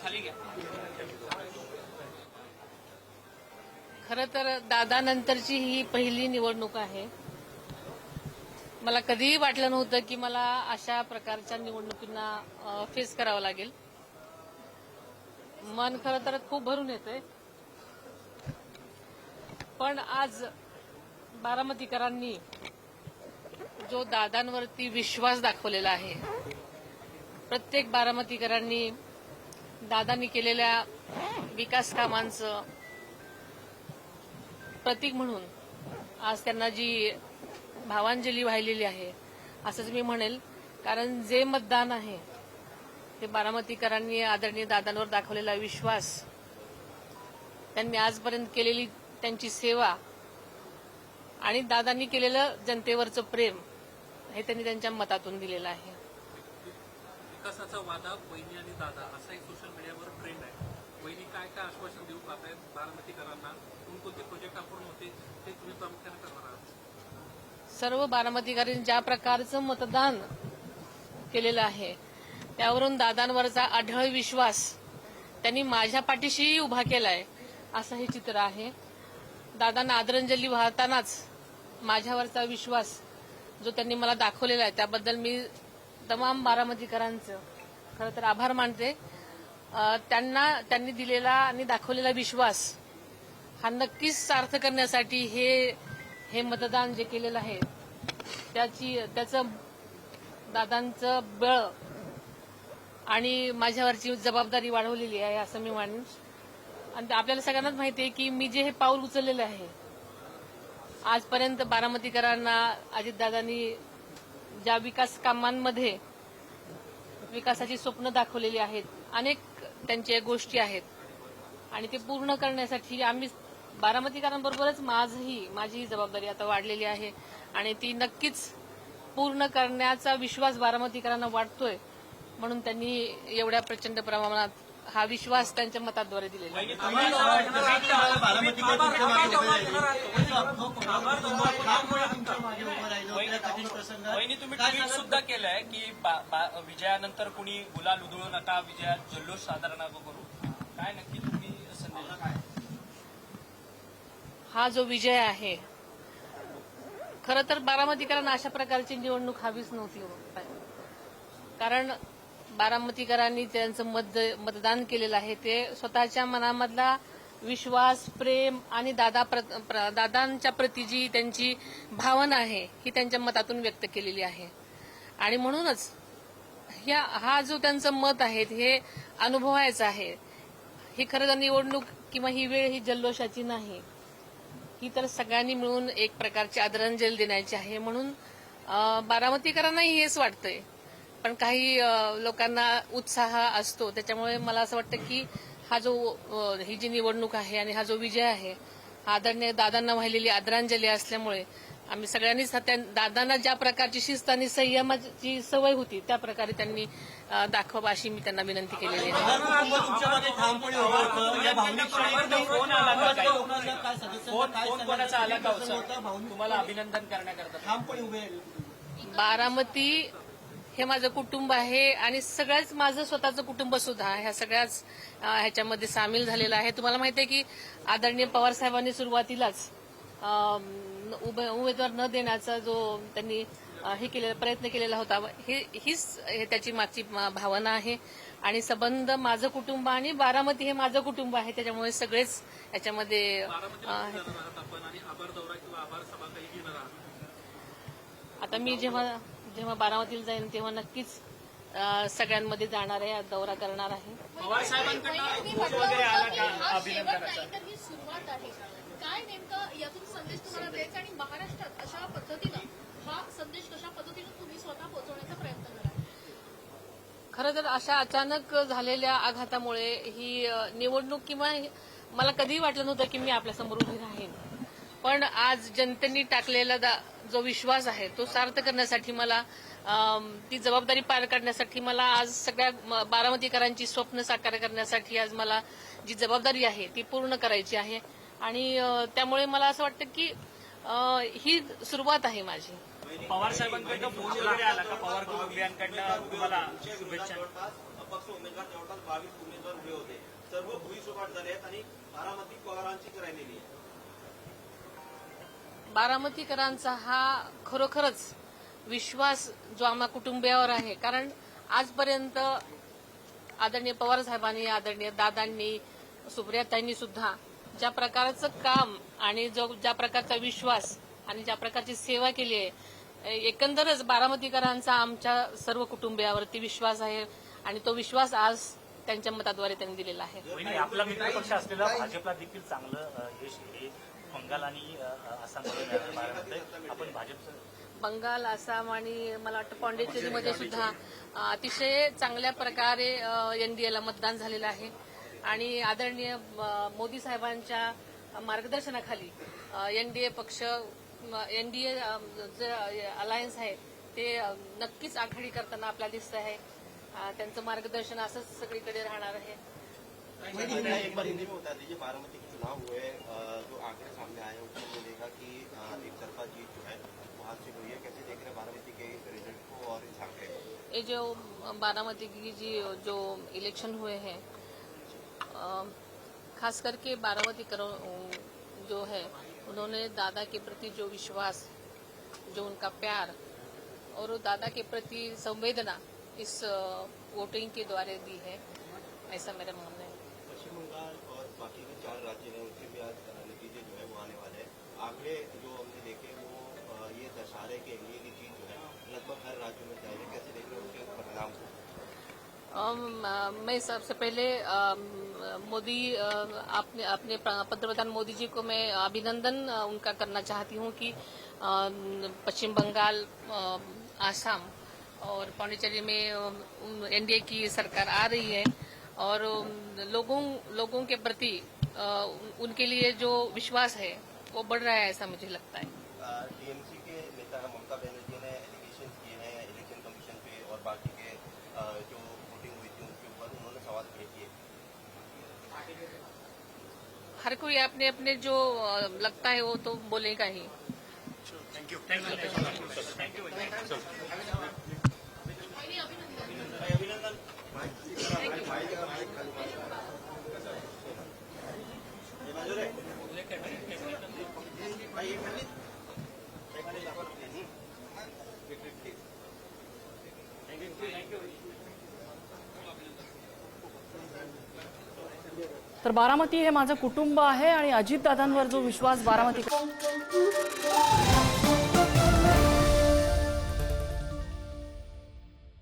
खाली घ्या. खरं तर दादानंतरची ही पहिली निवडणूक आहे. मला कधीही वाटलं नव्हतं की मला अशा प्रकारच्या निवडणुकींना फेस करावं लागेल. मन खरं तर खूप भरून येतंय. पण आज बारामतीकरांनी जो दादांवरती विश्वास दाखवलेला आहे, प्रत्येक बारामतीकरांनी दादांनी केलेल्या विकास कामांचं प्रतीक म्हणून आज त्यांना जी भावांजली वाहिलेली आहे असंच मी म्हणेल. कारण जे मतदान आहे ते बारामतीकरांनी आदरणीय दादांवर दाखवलेला विश्वास, त्यांनी आजपर्यंत केलेली त्यांची सेवा आणि दादांनी केलेलं जनतेवरचं प्रेम हे त्यांनी त्यांच्या मतातून दिलेलं आहे. विकासाचा वादा वहिनी आणि दादा असाही सोशल मीडियावर ट्रेंड आहे. वहिनी काय काय आश्वासन देऊ पाहतायत बारामतीकरांना? कोणकोणते प्रोजेक्ट अपूर्ण होते ते तुम्ही प्रामुख्याने करणार आहात? सर्व बारामतीकरांनी ज्या प्रकारचं मतदान केलेलं आहे त्यावरून दादांवरचा अढळ विश्वास त्यांनी माझ्या पाठीशी उभा केलाय असं हे चित्र आहे. दादांना आदरांजली वाहतानाच माझ्यावरचा विश्वास जो त्यांनी मला दाखवलेला आहे त्याबद्दल मी तमाम बारामतीकरांचं खरं तर आभार मानते. त्यांनी दिलेला आणि दाखवलेला विश्वास हा नक्कीच सार्थ करण्यासाठी हे मतदान जे केलेलं आहे त्याचं दादांचं बळ आणि माझ्यावरची जबाबदारी वाढवलेली आहे असं मी मानेन. आणि आपल्याला सगळ्यांनाच माहिती आहे की मी जे हे पाऊल उचललेलं आहे आजपर्यंत बारामतीकरांना अजितदादांनी ज्या विकास कामांमध्ये विकासाची स्वप्न दाखवलेली आहेत, अनेक त्यांच्या गोष्टी आहेत आणि ते पूर्ण करण्यासाठी आम्ही बारामतीकरांबरोबरच माझी जबाबदारी आता वाढलेली आहे आणि ती नक्कीच पूर्ण करण्याचा विश्वास बारामतीकरांना वाटतोय. म्हणून त्यांनी एवढ्या प्रचंड प्रमाणात हा विश्वास त्यांच्या मताद्वारे दिलेला आहे. वहिनी तुम्ही ट्विट सुद्धा केलंय की विजयानंतर कुणी गुलाल उधळू नका, विजयात जल्लोष साजरा नका करू. काय नक्की तुम्ही संदेश काय? हा जो विजय आहे खरं तर बारामतीकरांना अशा प्रकारची निवडणूक हवीच नव्हती. कारण बारामतीकरांनी त्यांचं मतदान केलेलं आहे ते स्वतःच्या मनामधला विश्वास, प्रेम आणि दादांच्या प्रती जी त्यांची भावना आहे ही त्यांच्या मतातून व्यक्त केलेली आहे. आणि म्हणूनच हा जो त्यांचं मत आहे हे अनुभवायचं आहे. ही खरं तर निवडणूक किंवा ही वेळ ही जल्लोषाची नाही, ही तर सगळ्यांनी मिळून एक प्रकारची आदरांजली देण्याची आहे. म्हणून बारामतीकरांनाही हेच वाटतंय. पण काही लोकांना उत्साह असतो, त्याच्यामुळे मला असं वाटतं की ही जी निवडणूक आहे आणि हा जो विजय आहे हा आदरणीय दादांना वाहिलेली आदरांजली असल्यामुळे आम्ही सगळ्यांनीच दादांना ज्या प्रकारची शिस्त आणि संयमाची सवय होती त्या प्रकारे त्यांनी दाखवा अशी मी त्यांना विनंती केलेली आहे. तुम्हाला अभिनंदन करण्याकरता बारामती हे माझं कुटुंब आहे आणि सगळ्याच माझं स्वतःचं कुटुंब सुद्धा ह्या सगळ्याच ह्याच्यामध्ये सामील झालेलं आहे. तुम्हाला माहिती आहे की आदरणीय पवार साहेबांनी सुरुवातीलाच उमेदवार न देण्याचा जो त्यांनी प्रयत्न केलेला होता हीच त्याची मागची भावना आहे. आणि संबंध माझं कुटुंब आणि बारामती हे माझं कुटुंब आहे, त्याच्यामुळे सगळेच याच्यामध्ये आता मी जेव्हा बारामतीला जाईन तेव्हा नक्कीच सगळ्यांमध्ये जाणार आहे, दौरा करणार आहे. पवार सुरुवात आहे काय नेमकं यातून संदेश तुम्हाला द्यायचा आणि महाराष्ट्रात अशा पद्धतीनं हा संदेश कशा पद्धतीनं तुम्ही स्वतः पोहोचवण्याचा प्रयत्न करा? खरं तर अशा अचानक झालेल्या आघातामुळे ही निवडणूक किंवा मला कधीही वाटलं नव्हतं की मी आपल्यासमोर उभी राहीन. पण आज जनतेने टाकलेला जो विश्वास आहे तो सार्थ करण्यासाठी मला ती जबाबदारी पार करण्यासाठी मला आज सगळ्या बारामतीकरांची स्वप्न साकार करण्यासाठी आज मला जी जबाबदारी आहे ती पूर्ण करायची आहे. आणि त्यामुळे मला असं वाटतं की ही सुरुवात आहे माझी. पवार साहेबांकडनं फोन वगैरे आला का? पवार कुटुंबियांकडनं तुम्हाला शुभेच्छा? 22 उमेदवार उभे होते, सर्व भुईसपाट झाले आहेत आणि बारामती पवारांचीच राहिलेली आहे. बारामतीकरांचा हा खरोखरच विश्वास जो आम्हा कुटुंबियावर आहे, कारण आजपर्यंत आदरणीय पवार साहेबांनी, आदरणीय दादांनी, सुप्रियाताईंनी सुद्धा ज्या प्रकारचं काम आणि ज्या प्रकारचा विश्वास आणि ज्या प्रकारची सेवा केली आहे, एकंदरच बारामतीकरांचा आमच्या सर्व कुटुंबियावरती विश्वास आहे आणि तो विश्वास आज त्यांच्या मताद्वारे त्यांनी दिलेला आहे. वहिनी, आपला मित्रपक्ष असलेला भाजपला देखील चांगलं यश हे बंगाल आणि आसाममध्ये मिळालं. बारामतीत आपण भाजपचं बंगाल, आसाम आणि मला वाटतं पॉंडिचेरीमध्ये सुद्धा अतिशय चांगल्या प्रकारे एनडीएला मतदान झालेलं आहे आणि आदरणीय मोदी साहेबांच्या मार्गदर्शनाखाली एनडीए पक्ष, एनडीए जे अलायन्स आहे ते नक्कीच आघाडी करताना आपल्याला दिसत आहे. त्यांचं मार्गदर्शन असंच सगळीकडे राहणार आहे. एक बार हिंदी में बता दीजिए, बारामती के चुनाव हुए, जो आंकड़े सामने आए हैं उसमें मिलेगा कि एक तरफा जीत जो है वो हासिल हुई है. कैसे देख रहे हैं बारामती के रिजल्ट को और इस आंकड़े को? ये जो बारामती की जो इलेक्शन हुए हैं, खास करके बारामती जो है उन्होंने दादा के प्रति जो विश्वास, जो उनका प्यार और दादा के प्रति संवेदना इस वोटिंग के द्वारा दी है, ऐसा मेरा मानना है. पश्चिम बंगाल और बाकी के 4 राज्य हैं उनके भी आज नतीजे जो है वो आने वाले हैं. आंकड़े जो हमने देखे वो ये दर्शा रहे कि एनडीए की जीत जो है लगभग हर राज्य में जाएगी. कैसे देख रहे हैं उनके परिणाम को? मैं सबसे पहले मोदी अपने पंतप्रधान मोदी जी को मैं अभिनंदन उनका करना चाहती हूँ कि पश्चिम बंगाल, आसाम और पौंडीचेरी में एनडीए की सरकार आ रही है और लोगों के प्रति उनके लिए जो विश्वास है वो बढ़ रहा है, ऐसा मुझे लगता है. टीएमसी के नेता ममता बनर्जी ने एलिगेशन किए हैं इलेक्शन कमीशन पे और बाकी के जो वोटिंग हुई थी उनके ऊपर उन्होंने सवाल खड़े किए. हर कोई अपने अपने जो लगता है वो तो बोलेगा ही. अभिनंदन. तर बारामती हे माझं कुटुंब आहे आणि अजितदादांवर जो विश्वास बारामती